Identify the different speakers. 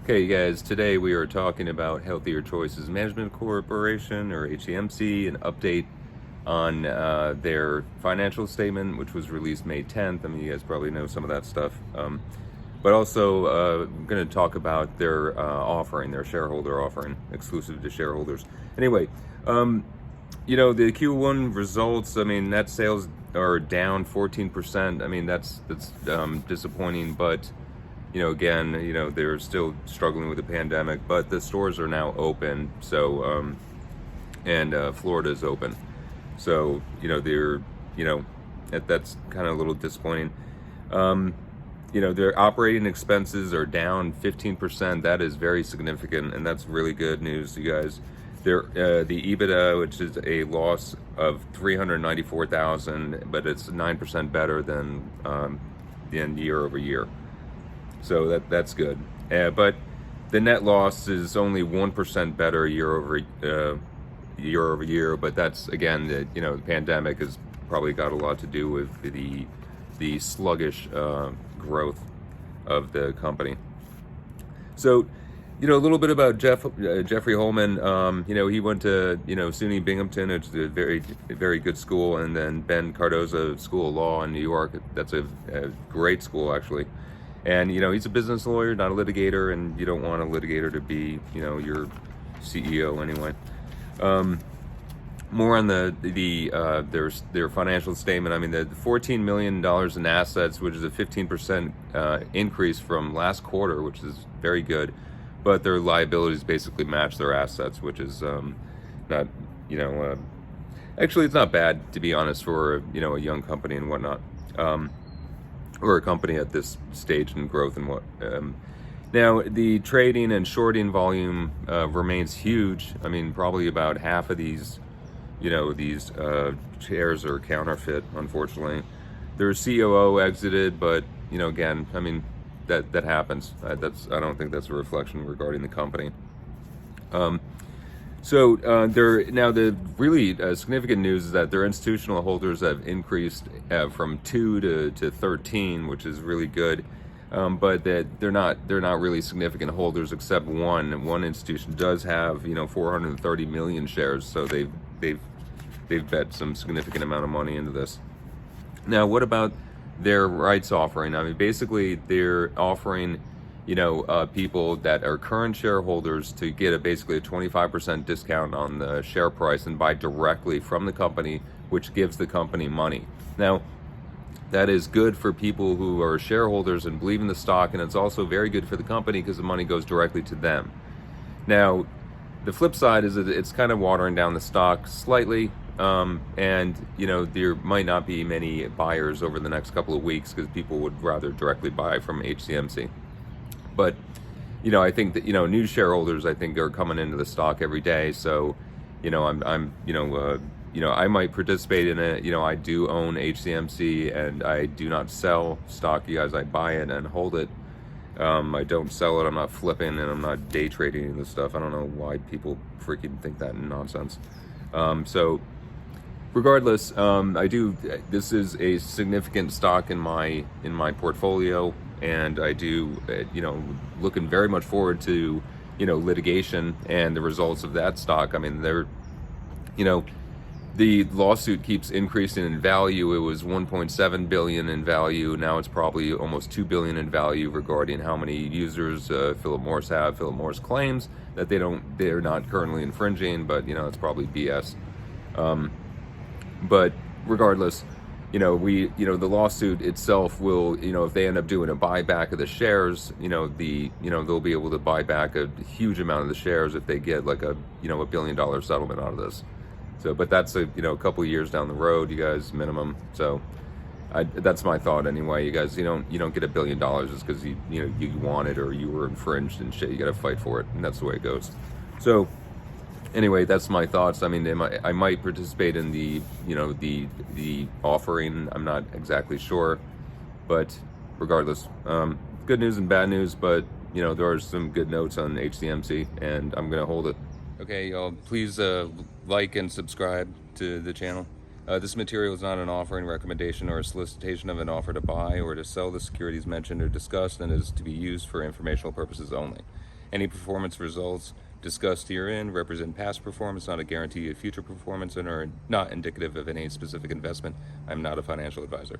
Speaker 1: Okay, guys, today we are talking about Healthier Choices Management Corporation, or HCMC, an update on their financial statement, which was released May 10th. I mean, you guys probably know some of that stuff. But also, I'm going to talk about their offering, their shareholder offering, exclusive to shareholders. Anyway, the Q1 results, I mean, net sales are down 14%. I mean, that's disappointing, but again, they're still struggling with the pandemic, but the stores are now open. So, and Florida is open. So, they're, that's kind of a little disappointing. Their operating expenses are down 15%. That is very significant, and that's really good news, you guys. Their the EBITDA, which is a loss of $394,000, but it's 9% better than year over year. So that's good. But the net loss is only 1% better year over year. But that's, again, the pandemic has probably got a lot to do with the sluggish growth of the company. So, a little bit about Jeffrey Holman. He went to SUNY Binghamton. It's a very, very good school, and then Ben Cardozo School of Law in New York. That's a great school, actually. And he's a business lawyer, not a litigator, and you don't want a litigator to be your CEO anyway. More on their financial statement. I mean, the $14 million in assets, which is a 15% increase from last quarter, which is very good. But their liabilities basically match their assets, which is not, actually, it's not bad, to be honest, for a young company and whatnot. Or a company at this stage in growth and what. Now, the trading and shorting volume remains huge. I mean, probably about half of these shares are counterfeit, unfortunately. Their COO exited, but again, I mean, that happens. I don't think that's a reflection regarding the company. So the really significant news is that their institutional holders have increased from 2 to 13, which is really good. But that they're not really significant holders, except one institution does have 430 million shares. So they've bet some significant amount of money into this. Now, what about their rights offering? I mean, basically they're offering people that are current shareholders to get basically a 25% discount on the share price and buy directly from the company, which gives the company money. Now, that is good for people who are shareholders and believe in the stock, and it's also very good for the company because the money goes directly to them. Now, the flip side is that it's kind of watering down the stock slightly, and there might not be many buyers over the next couple of weeks because people would rather directly buy from HCMC. But I think that new shareholders, I think, are coming into the stock every day. So I might participate in it. I do own HCMC, and I do not sell stock, you guys. I buy it and hold it. I don't sell it. I'm not flipping, and I'm not day trading this stuff. I don't know why people freaking think that nonsense. So regardless, this is a significant stock in my portfolio, and I do, looking very much forward to, litigation and the results of that stock. I mean, the lawsuit keeps increasing in value. It was 1.7 billion in value. Now it's probably almost 2 billion in value regarding how many users Philip Morris have. Philip Morris claims that they're not currently infringing, but it's probably BS. But regardless, the lawsuit itself will, if they end up doing a buyback of the shares, they'll be able to buy back a huge amount of the shares if they get like a $1 billion settlement out of this. So, but that's a couple of years down the road, you guys, minimum. So, that's my thought anyway. You guys, you don't get $1 billion just because you want it or you were infringed and shit. You got to fight for it, and that's the way it goes. So, anyway, that's my thoughts. I mean, I might participate in the offering. I'm not exactly sure, but regardless, good news and bad news. But there are some good notes on HCMC, and I'm gonna hold it. Okay, y'all, please like and subscribe to the channel. This material is not an offering, recommendation, or a solicitation of an offer to buy or to sell the securities mentioned or discussed, and is to be used for informational purposes only. Any performance results discussed herein represent past performance, not a guarantee of future performance, and are not indicative of any specific investment. I'm not a financial advisor.